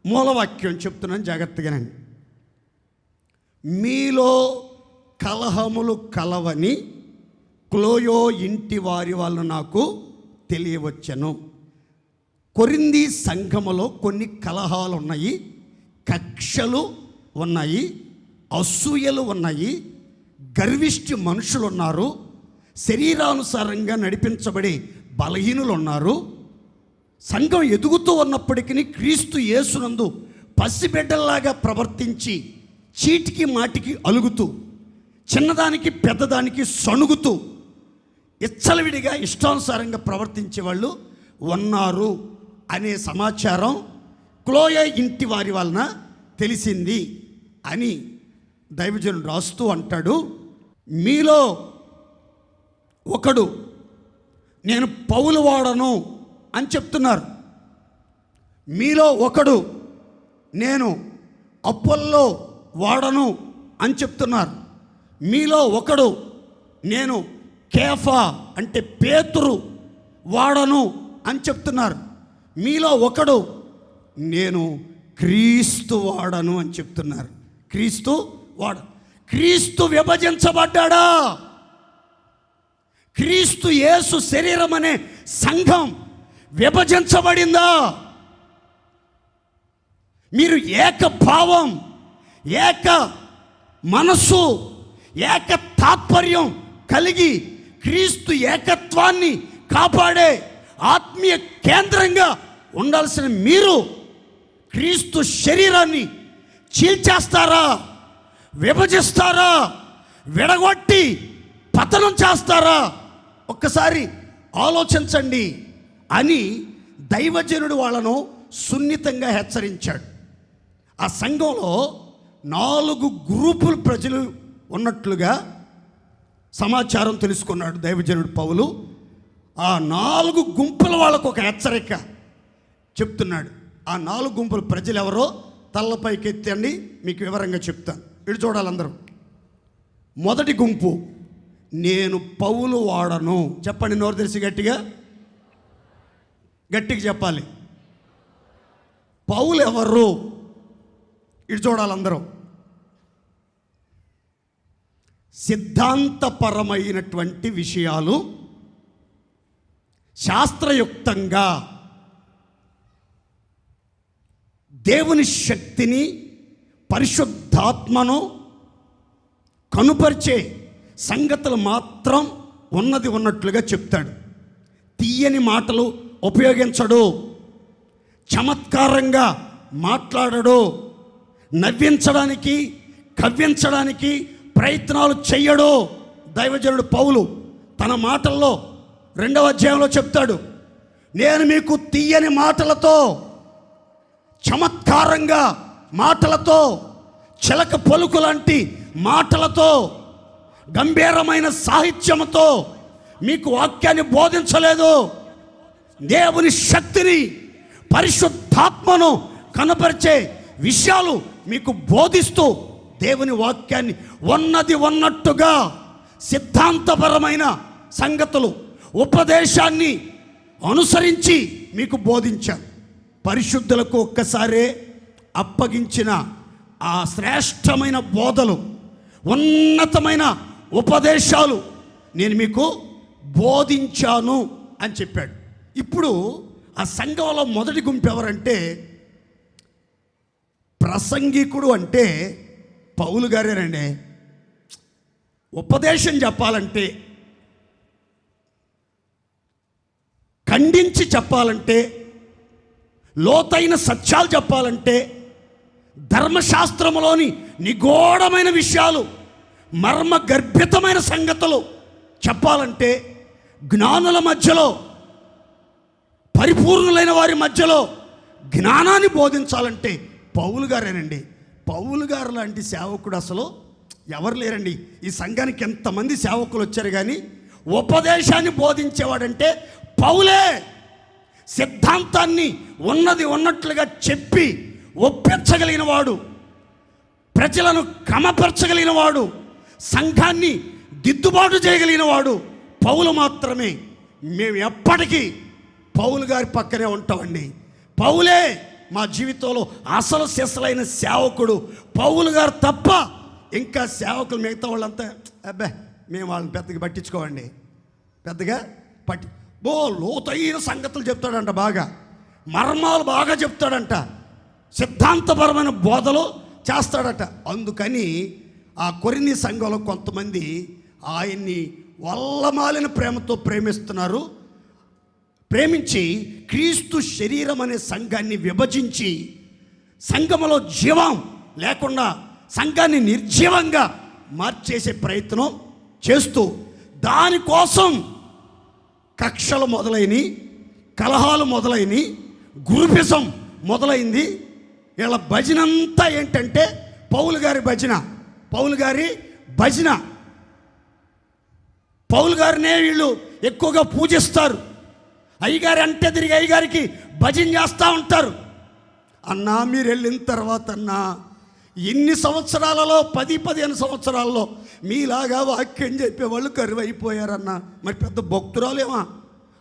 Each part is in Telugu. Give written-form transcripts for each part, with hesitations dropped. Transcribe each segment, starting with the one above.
మూలవాక్యం చెప్తున్నాను, జాగ్రత్తగానండి. మీలో కలహములు కలవని క్లోయో ఇంటి వారి వాళ్ళు నాకు తెలియవచ్చెను. కొరింథీ సంఘములో కొన్ని కలహాలు ఉన్నాయి, కక్షలు ఉన్నాయి, అసూయలు ఉన్నాయి, గర్విష్టి మనుషులు ఉన్నారు, శరీరానుసారంగా నడిపించబడే బలహీనులు ఉన్నారు. సంఘం ఎదుగుతూ ఉన్నప్పటికీ క్రీస్తు యేసునందు పసిబిడ్డల్లాగా ప్రవర్తించి చీటికి మాటికి అలుగుతూ, చిన్నదానికి పెద్దదానికి సణుగుతూ, ఇచ్చలవిడిగా ఇష్టానుసారంగా ప్రవర్తించే వాళ్ళు ఉన్నారు అనే సమాచారం క్లోయో ఇంటి వారి వలన తెలిసింది అని దైవజనుడు రాస్తూ అంటాడు. మీలో ఒకడు నేను పౌలు వాడను అని చెప్తున్నారు. మీలో ఒకడు నేను అపోల్లో వాడను అని చెప్తున్నారు. మీలో ఒకడు నేను కేఫా అంటే పేతురు వాడను అని చెప్తున్నారు. మీలో ఒకడు నేను క్రీస్తు వాడను అని చెప్తున్నారు. క్రీస్తు క్రీస్తు విభజించబడ్డాడా? క్రీస్తు యేసు శరీరం అనే సంఘం విభజించబడిందా? మీరు ఏక భావం, ఏక మనస్సు, ఏక తాత్పర్యం కలిగి క్రీస్తు ఏకత్వాన్ని కాపాడే ఆత్మీయ కేంద్రంగా ఉండాల్సిన మీరు క్రీస్తు శరీరాన్ని చీల్చేస్తారా? విభజిస్తారా? విడగొట్టి పతనం చేస్తారా? ఒక్కసారి ఆలోచించండి అని దైవజనుడు వాళ్ళను సున్నితంగా హెచ్చరించాడు. ఆ సంఘంలో 4 గ్రూపుల ప్రజలు ఉన్నట్లుగా సమాచారం తెలుసుకున్నాడు దైవజనుడు పౌలు. ఆ 4 గుంపుల వాళ్ళకు ఒక హెచ్చరిక చెప్తున్నాడు. ఆ 4 గుంపుల ప్రజలు ఎవరో తలపైకి ఎత్తండి, మీకు వివరంగా చెప్తాను. ఇటు చూడాలి అందరూ. మొదటి గుంపు, నేను పౌలు వాడను. చెప్పండి, నోరు తెరిచి గట్టిగా చెప్పాలి. పౌలు ఎవరు? ఇటు చూడాలి అందరూ. సిద్ధాంతపరమైనటువంటి విషయాలు శాస్త్రయుక్తంగా దేవుని శక్తిని, పరిశుద్ధాత్మను కనుపరిచే సంగతులు మాత్రం ఉన్నది ఉన్నట్లుగా చెప్తాడు. తీయని మాటలు ఉపయోగించడు, చమత్కారంగా మాట్లాడడు, నవ్వించడానికి కవ్వించడానికి ప్రయత్నాలు చెయ్యడు. దైవజనుడు పౌలు తన మాటల్లో 2వ అధ్యాయంలో చెప్తాడు, నేను మీకు తీయని మాటలతో, చమత్కారంగా మాటలతో, చిలక పలుకు లాంటి మాటలతో, గంభీరమైన సాహిత్యముతో మీకు వాక్యాన్ని బోధించలేదు. దేవుని శక్తిని, పరిశుద్ధాత్మను కనపరిచే విషయాలు మీకు బోధిస్తూ దేవుని వాక్యాన్ని ఉన్నది ఉన్నట్టుగా సిద్ధాంతపరమైన సంగతులు, ఉపదేశాన్ని అనుసరించి మీకు బోధించాను. పరిశుద్ధులకు ఒక్కసారే అప్పగించిన ఆ శ్రేష్టమైన బోధలు, ఉన్నతమైన ఉపదేశాలు నేను మీకు బోధించాను అని చెప్పాడు. ఇప్పుడు ఆ సంఘంలో మొదటి గుంపు ఎవరంటే, ప్రసంగికుడు అంటే పౌలు గారేనండి. ఉపదేశం చెప్పాలంటే, ఖండించి చెప్పాలంటే, లోతైన సత్యాలు చెప్పాలంటే, ధర్మశాస్త్రంలోని నిగూఢమైన విషయాలు, మర్మ గర్భితమైన సంగతులు చెప్పాలంటే, జ్ఞానుల మధ్యలో, పరిపూర్ణులైన వారి మధ్యలో జ్ఞానాన్ని బోధించాలంటే పౌలు గారేనండి. పౌలు గారు లాంటి సేవకుడు అసలు ఎవరు లేరండి. ఈ సంఘానికి ఎంతమంది సేవకులు వచ్చారు, కానీ ఉపదేశాన్ని బోధించేవాడంటే పౌలే. సిద్ధాంతాన్ని ఉన్నది ఉన్నట్లుగా చెప్పి ఒప్పించగలిగిన వాడు, ప్రజలను క్రమపరచగలిగిన వాడు, సంఘాన్ని దిద్దుబాటు చేయగలిగిన వాడు పౌలు మాత్రమే. మేము ఎప్పటికీ పౌలు గారి పక్కనే ఉంటామండి. పౌలే మా జీవితంలో అసలు సిసలైన సేవకుడు పౌలు గారు తప్ప ఇంకా సేవకులు మిగతా వాళ్ళంతా అబ్బే మేము వాళ్ళని పెద్దగా పట్టించుకోవండి, పెద్దగా లోతైన సంగతులు చెప్తాడంట, బాగా మర్మాలు బాగా చెప్తాడంట, సిద్ధాంతపరమైన బోధలు చేస్తాడట. అందుకని ఆ కొరింథీ సంఘంలో కొంతమంది ఆయన్ని వల్లమాలిన ప్రేమతో ప్రేమిస్తున్నారు. ప్రేమించి క్రీస్తు శరీరం అనే సంఘాన్ని విభజించి సంఘములో జీవం లేకుండా సంఘాన్ని నిర్జీవంగా మార్చేసే ప్రయత్నం చేస్తూ దానికోసం కక్షలు మొదలైనవి, కలహాలు మొదలైనవి, గ్రూపిజం మొదలైంది. వీళ్ళ భజన అంతా ఏంటంటే పౌలు గారి భజన, పౌలు గారి భజన. పౌలు గారినే వీళ్ళు ఎక్కువగా పూజిస్తారు. అయ్యగారి అంటే తిరిగి అయ్యగారికి భజన చేస్తూ ఉంటారు. అన్నా మీరు వెళ్ళిన తర్వాత అన్నా ఎన్ని సంవత్సరాలలో 10-15 సంవత్సరాల్లో మీలాగా వాక్యం చెప్పేవాళ్ళు కరువు అయిపోయారన్నా. మరి పెద్ద భక్తురాలు ఏమో,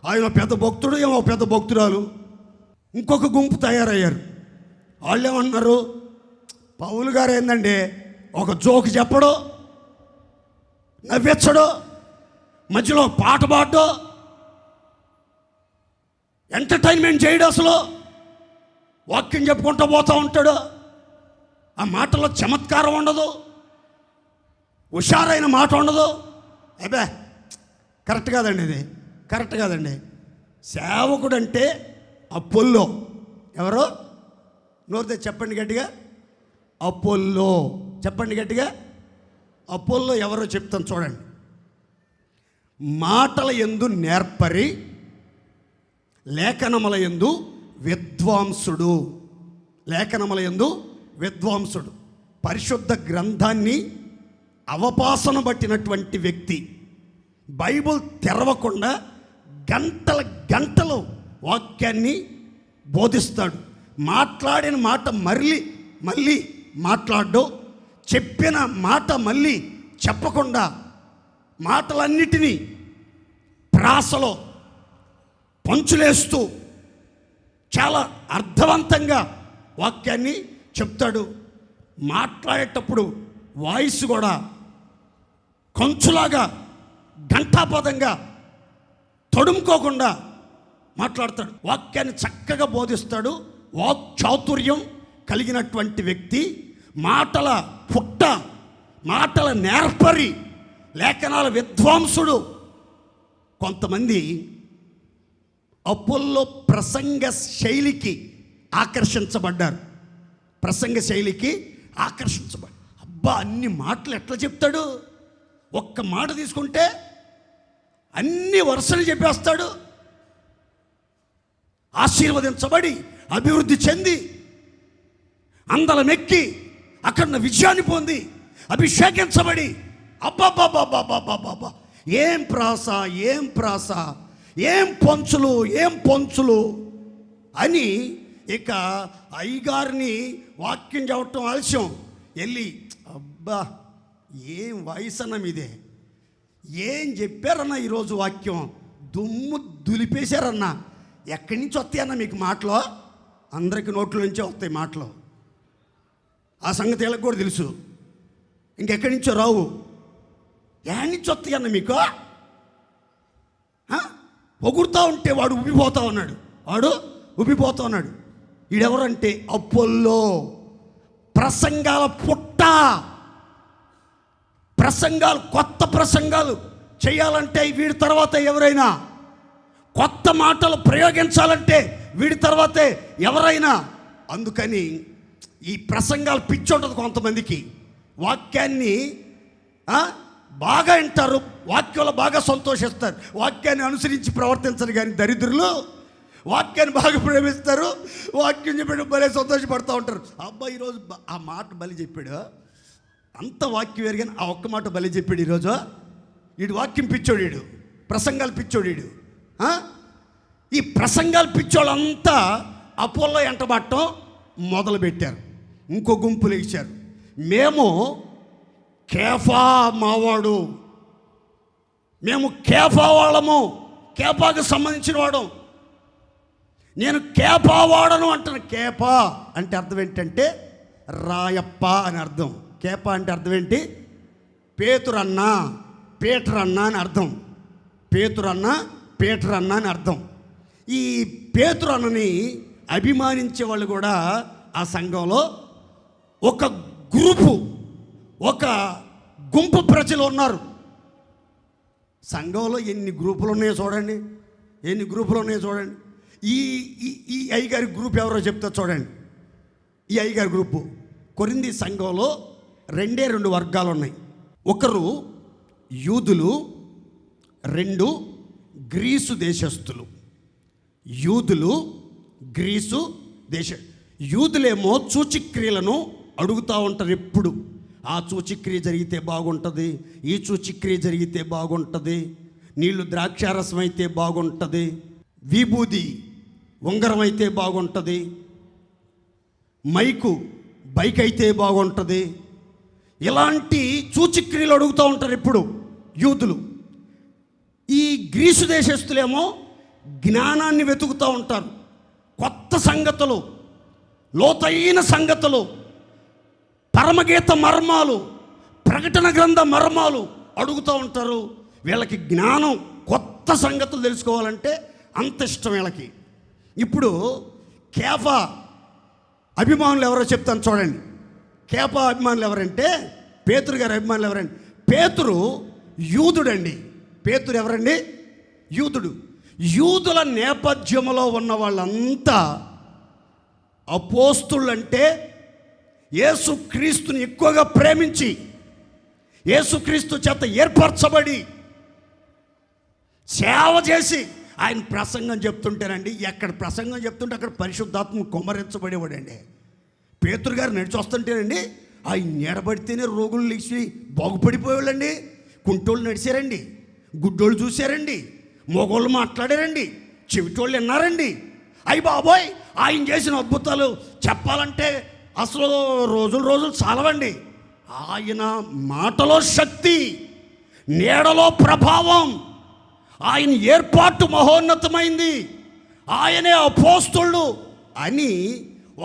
ఆయన పెద్ద భక్తుడు, ఏమో పెద్ద భక్తురాలు. ఇంకొక గుంపు తయారయ్యారు. వాళ్ళు ఏమన్నారు, పౌలు గారు ఏందండి ఒక జోక్ చెప్పడో, నవ్వించడో, మధ్యలో పాట పాడో, ఎంటర్టైన్మెంట్ చేయడం, అసలు వాక్యం చెప్పుకుంటూ పోతూ ఉంటాడు. ఆ మాటలో చమత్కారం ఉండదు, హుషారైన మాట ఉండదు. అబ్బే కరెక్ట్ కాదండి, ఇది కరెక్ట్ కాదండి. సేవకుడు అంటే అపోల్లో. ఎవరో నోరితే చెప్పండి గట్టిగా, అపోల్లో చెప్పండి గట్టిగా. అపోల్లో ఎవరో చెప్తాను చూడండి. మాటల యందు నేర్పరి, లేఖనముల యందు విద్వాంసుడు. లేఖనముల యందు విద్వాంసుడు, పరిశుద్ధ గ్రంథాన్ని అవపాసన పట్టినటువంటి వ్యక్తి. బైబుల్ తెరవకుండా గంటలు వాక్యాన్ని బోధిస్తాడు. మాట్లాడిన మాట మళ్ళీ మాట్లాడడం, చెప్పిన మాట మళ్ళీ చెప్పకుండా మాటలన్నిటినీ ప్రాసలో పంచులేస్తూ చాలా అర్థవంతంగా వాక్యాన్ని చెప్తాడు. మాట్లాడేటప్పుడు వాయిస్ కూడా కొంచులాగా ఘంటాపదంగా తడుముకోకుండా మాట్లాడతాడు. వాక్యాన్ని చక్కగా బోధిస్తాడు. వాక్ చాతుర్యం కలిగినటువంటి వ్యక్తి, మాటల పుట్ట, మాటల నేర్పరి, లేఖనాల విద్వాంసుడు. కొంతమంది అపోల్లో ప్రసంగ శైలికి ఆకర్షించబడ్డారు. ప్రసంగ శైలికి ఆకర్షించబడ్డారు. అబ్బా అన్ని మాటలు ఎట్లా చెప్తాడు, ఒక్క మాట తీసుకుంటే అన్ని వరుసలు చెప్పేస్తాడు. ఆశీర్వదించబడి అభివృద్ధి చెంది అందలమెక్కి అక్కడ విజయాన్ని పొంది అభిషేకించబడి అబ్బాబ్బాబ్బాబ్బాబ్బాబ్బా ఏం ప్రాస, ఏం ప్రాస, ఏం పొంచులు అని ఇక అయ్యగారిని వాక్యం చెప్పటం ఆలస్యం. వెళ్ళి అబ్బా ఏం వయసు అన్న మీదే, ఏం చెప్పారన్నా ఈరోజు వాక్యం, దుమ్ము దులిపేశారన్నా. ఎక్కడి నుంచి వస్తాయన్నా మీకు మాటలు? అందరికి నోట్ల నుంచే వస్తాయి మాటలు. ఆ సంగతి వీళ్ళకి కూడా తెలుసు. ఇంకెక్కడి నుంచో రావు. ఎక్కడి నుంచి వస్తాయన్న మీకు? పొగుడుతూ ఉంటే వాడు ఉబ్బిపోతా ఉన్నాడు. వీడెవరంటే అపోల్లో. ప్రసంగాల పుట్ట. కొత్త ప్రసంగాలు చేయాలంటే వీడి తర్వాత ఎవరైనా, కొత్త మాటలు ప్రయోగించాలంటే వీడి తర్వాతే ఎవరైనా. అందుకని ఈ ప్రసంగాలు పిచ్చి ఉంటుంది కొంతమందికి. వాక్యాన్ని బాగా వింటారు, వాక్యంలో బాగా సంతోషిస్తారు, వాక్యాన్ని అనుసరించి ప్రవర్తించరు. కానీ దరిద్రులు వాక్యాన్ని బాగా ప్రేమిస్తారు, వాక్యం చెప్పాడు భలే సంతోషపడుతూ ఉంటారు. అబ్బాయి ఈరోజు ఆ మాట బలి చెప్పాడు, అంత వాక్యం వేరు కానీ ఆ ఒక్క మాట బలి చెప్పాడు ఈరోజు. వీడు వాక్యం పిచ్చోడు, వీడు ప్రసంగాలు పిచ్చోడు వీడు. ఈ ప్రసంగాలు పిచ్చోళ్ళంతా అపోల్లో ఎంటబట్టం మొదలుపెట్టారు. ఇంకో గుంపులు ఇచ్చారు. మేము కేఫా మావాడు, మేము కేఫా వాళ్ళము, కేఫాకు సంబంధించిన వాడు. నేను కేపా వాడను అంటాను. కేపా అంటే అర్థం ఏంటంటే రాయప్ప అని అర్థం. కేపా అంటే అర్థం ఏంటి? పేతురన్న, పీటరన్న అని అర్థం. పేతురన్న, పీటరన్న అని అర్థం. ఈ పేతురన్నని అభిమానించే వాళ్ళు కూడా ఆ సంఘంలో ఒక గ్రూపు, ఒక గుంపు ప్రజలు ఉన్నారు. సంఘంలో ఎన్ని గ్రూపులు ఉన్నాయో చూడండి, ఎన్ని గ్రూపులు ఉన్నాయో చూడండి. ఈ ఈ అయ్యగారి గ్రూప్ ఎవరో చెప్తా చూడండి. ఈ అయ్యగారి గ్రూపు కొరింథీ సంఘంలో రెండు వర్గాలు ఉన్నాయి. ఒకరు యూదులు, రెండు గ్రీసు దేశస్థులు. యూదులు, గ్రీసు దేశ. యూదులేమో సూచిక్రియలను అడుగుతూ ఉంటారు ఎప్పుడు. ఆ సూచిక్రియ జరిగితే బాగుంటుంది, ఈ సూచిక్రియ జరిగితే బాగుంటుంది, నీళ్లు ద్రాక్షారసం అయితే బాగుంటుంది, విభూది ఉంగరం అయితే బాగుంటుంది, బైక్ అయితే బాగుంటుంది. ఇలాంటి సూచిక్రియలు అడుగుతూ ఉంటారు ఎప్పుడు యూదులు. ఈ గ్రీసు దేశస్తులేమో జ్ఞానాన్ని వెతుకుతూ ఉంటారు. కొత్త సంగతులు, లోతైన సంగతులు, పరమగీత మర్మాలు, ప్రకటన గ్రంథ మర్మాలు అడుగుతూ ఉంటారు. వీళ్ళకి జ్ఞానం, కొత్త సంగతులు తెలుసుకోవాలంటే అంత ఇష్టం వీళ్ళకి. ఇప్పుడు కేఫా అభిమానులు ఎవరో చెప్తాను చూడండి. కేఫా అభిమానులు ఎవరంటే పేతురు గారి అభిమానులు ఎవరండి? పేతురు యూదుడండి. పేతురు ఎవరండి? యూదుడు. యూదుల నేపథ్యంలో ఉన్న వాళ్ళంతా అపోస్తులంటే యేసుక్రీస్తుని ఎక్కువగా ప్రేమించి, యేసుక్రీస్తు చేత ఏర్పరచబడి, సేవ చేసి, ఆయన ప్రసంగం చెప్తుంటేనండి, ఎక్కడ ప్రసంగం చెప్తుంటే అక్కడ పరిశుద్ధాత్మ కుమ్మరించబడేవాడండి. పేతురు గారు నడిచి వస్తుంటేనండి, ఆయన నీడబడితేనే రోగులు లేచి బాగుపడిపోయేవాళ్ళండి. కుంటోళ్ళు నడిచారండి, గుడ్డోళ్ళు చూశారండి, మగోళ్ళు మాట్లాడారండి, చెవిటోళ్ళు విన్నారండి. అయ్యి బాబోయ్, ఆయన చేసిన అద్భుతాలు చెప్పాలంటే అసలు రోజులు చాలవండి. ఆయన మాటలో శక్తి, నీడలో ప్రభావం, ఆయన ఏర్పాటు మహోన్నతమైంది, ఆయనే అపోస్తలుడు అని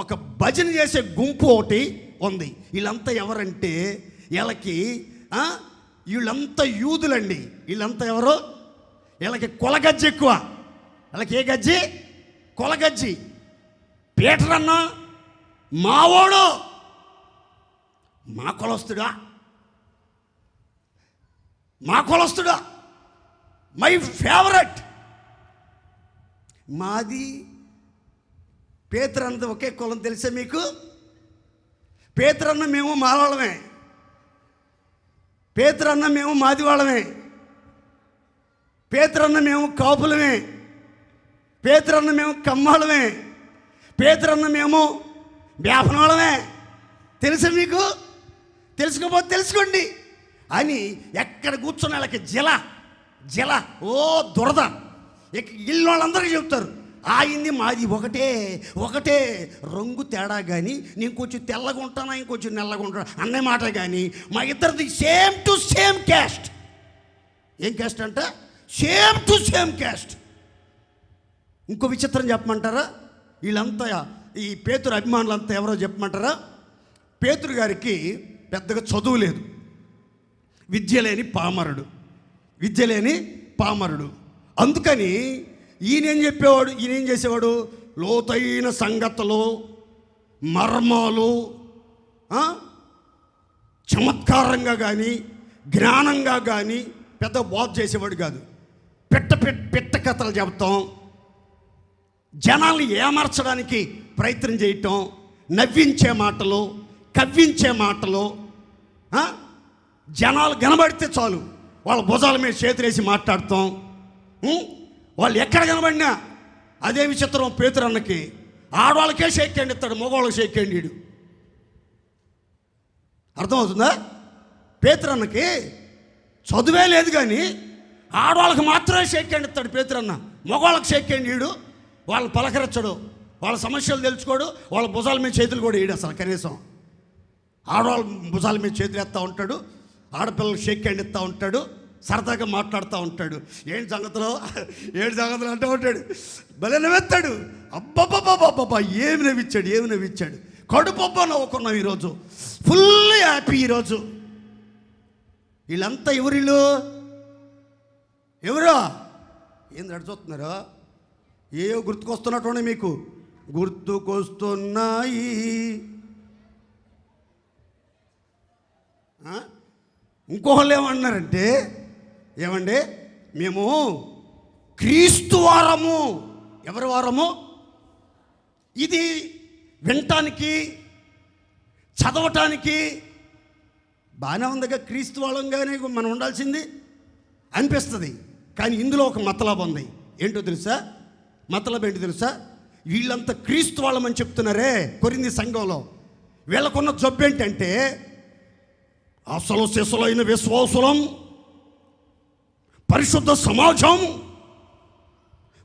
ఒక భజన చేసే గుంపు ఒకటి ఉంది. వీళ్ళంతా ఎవరంటే వీళ్ళంతా యూదులండి. వీళ్ళంతా ఎవరు? వీళ్ళకి కులగజ్జి ఎక్కువ. వీళ్ళకి ఏ గజ్జి? కులగజ్జి. పీటరన్న మావోడు, మా కులస్తుడా, మా కులస్తుడా, మై ఫేవరెట్. మాది పేతురన్న ఒకే కులం తెలుసా మీకు? పేతురన్న మేము మావాళ్ళమే, పేతురన్న మేము మాది వాళ్ళమే, పేతురన్న మేము కాపులమే, పేతురన్న మేము కమ్మాళ్ళమే, పేతురన్న మేము వ్యాపనాలమే. తెలుసా మీకు? తెలుసుకోకపోతే తెలుసుకోండి అని ఎక్కడ కూర్చున్న వాళ్ళకి జల ఓ దురద. ఇక ఇల్లు వాళ్ళందరికీ చెప్తారు, ఆయింది మాది ఒకటే రంగు తేడా కానీ, నేను కొంచెం తెల్లగా ఉంటానా, ఇంకొంచెం నల్లగా ఉంటాను అనే మాట కానీ, మా ఇద్దరిది సేమ్ టు సేమ్ క్యాస్ట్. ఏం క్యాస్ట్ అంట? Same to same caste. ఇంకో విచిత్రం చెప్పమంటారా? వీళ్ళంతా ఈ పేతురు అభిమానులంతా ఎవరో చెప్పమంటారా? పేతురు గారికి పెద్దగా చదువు లేదు, విద్య లేని పామరుడు. అందుకని ఈయనేం చేసేవాడు? లోతైన సంగతులు, మర్మాలు, చమత్కారంగా కానీ జ్ఞానంగా కానీ పెద్ద బోధ చేసేవాడు కాదు. పిట్ట కథలు చెప్తాం, జనాల్ని ఏమర్చడానికి ప్రయత్నం చేయటం, నవ్వించే మాటలు, కవ్వించే మాటలు. జనాలు కనబడితే చాలు వాళ్ళ భుజాల మీద చేతులేసి మాట్లాడతాం. వాళ్ళు ఎక్కడ కనబడినా అదే విచిత్రం. పేతురన్నకి ఆడవాళ్ళకే షేక్ హ్యాండ్ ఇస్తాడు, మగవాళ్ళకి షేక్ హ్యాండ్ ఇడు. అర్థమవుతుందా? పేతురన్నకి చదువే లేదు కానీ ఆడవాళ్ళకి మాత్రమే షేక్ హ్యాండ్ ఇస్తాడు పేతురన్న, మగవాళ్ళకి షేక్ హ్యాండ్ ఇడు. వాళ్ళని పలకరించడు, వాళ్ళ సమస్యలు తెలుసుకోడు, వాళ్ళ భుజాల మీద చేతులు కూడా వేయడు. అసలు కనీసం ఆడవాళ్ళ భుజాల మీద చేతులు ఎత్తా ఉంటాడు, ఆడపిల్లలు షేక్ హ్యాండ్ ఇస్తూ ఉంటాడు. సరదాగా మాట్లాడుతూ ఉంటాడు. ఏంటి సంగతిలో అంటూ ఉంటాడు. భలే నవ్వుతాడు. అబ్బబ్బబ్బబ్బబ్బా ఏమి నవ్విచ్చాడు. కడుపబ్బా నవ్వుకున్నాం ఈరోజు. ఫుల్ హ్యాపీ ఈరోజు. వీళ్ళంతా ఎవరు ఏంది అడుగుతున్నారా? గుర్తుకొస్తున్నట్టు మీకు గుర్తుకొస్తున్నాయి. ఇంకోళ్ళు ఏమన్నారంటే, ఏమండి మేము క్రీస్తు వారము. ఎవరి వారము? ఇది వినటానికి చదవటానికి బాగానే ఉందిగా, క్రీస్తు వాళ్ళంగానే మనం ఉండాల్సింది అనిపిస్తుంది. కానీ ఇందులో ఒక మతలబు ఉంది. ఏంటో తెలుసా? మతలబు ఏంటో తెలుసా? వీళ్ళంతా క్రీస్తు వాళ్ళమని చెప్తున్నారే కొరింథీ సంఘంలో. వీళ్ళకున్న జబ్బు ఏంటంటే, అసలు శిశులైన విశ్వాసులం, పరిశుద్ధ సమాజం,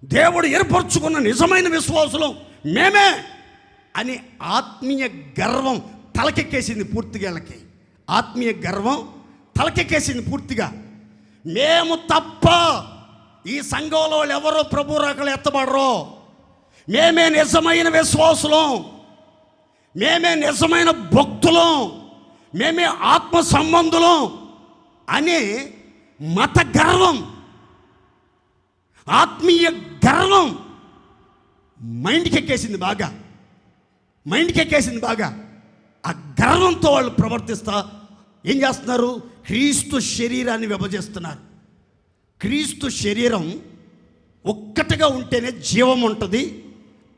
దేవుడు ఏర్పరచుకున్న నిజమైన విశ్వాసులం మేమే అని ఆత్మీయ గర్వం తలకెక్కేసింది పూర్తిగా. వీళ్ళకి ఆత్మీయ గర్వం తలకెక్కేసింది పూర్తిగా. మేము తప్ప ఈ సంఘంలో వాళ్ళు ఎవరో ప్రభు రాకలు ఎత్తబడరు, మేమే నిజమైన విశ్వాసులం, మేమే నిజమైన భక్తులం, మేమే ఆత్మ సంబంధులం అని మత గర్వం, ఆత్మీయ గర్వం మైండ్కి ఎక్కేసింది బాగా. ఆ గర్వంతో వాళ్ళు ప్రవర్తిస్తా ఏం చేస్తున్నారు? క్రీస్తు శరీరాన్ని విభజిస్తున్నారు. క్రీస్తు శరీరం ఒక్కటిగా ఉంటేనే జీవం ఉంటుంది,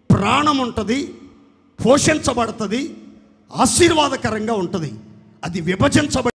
ప్రాణం ఉంటుంది, పోషించబడుతుంది, ఆశీర్వాదకరంగా ఉంటుంది. అది విభజించబడి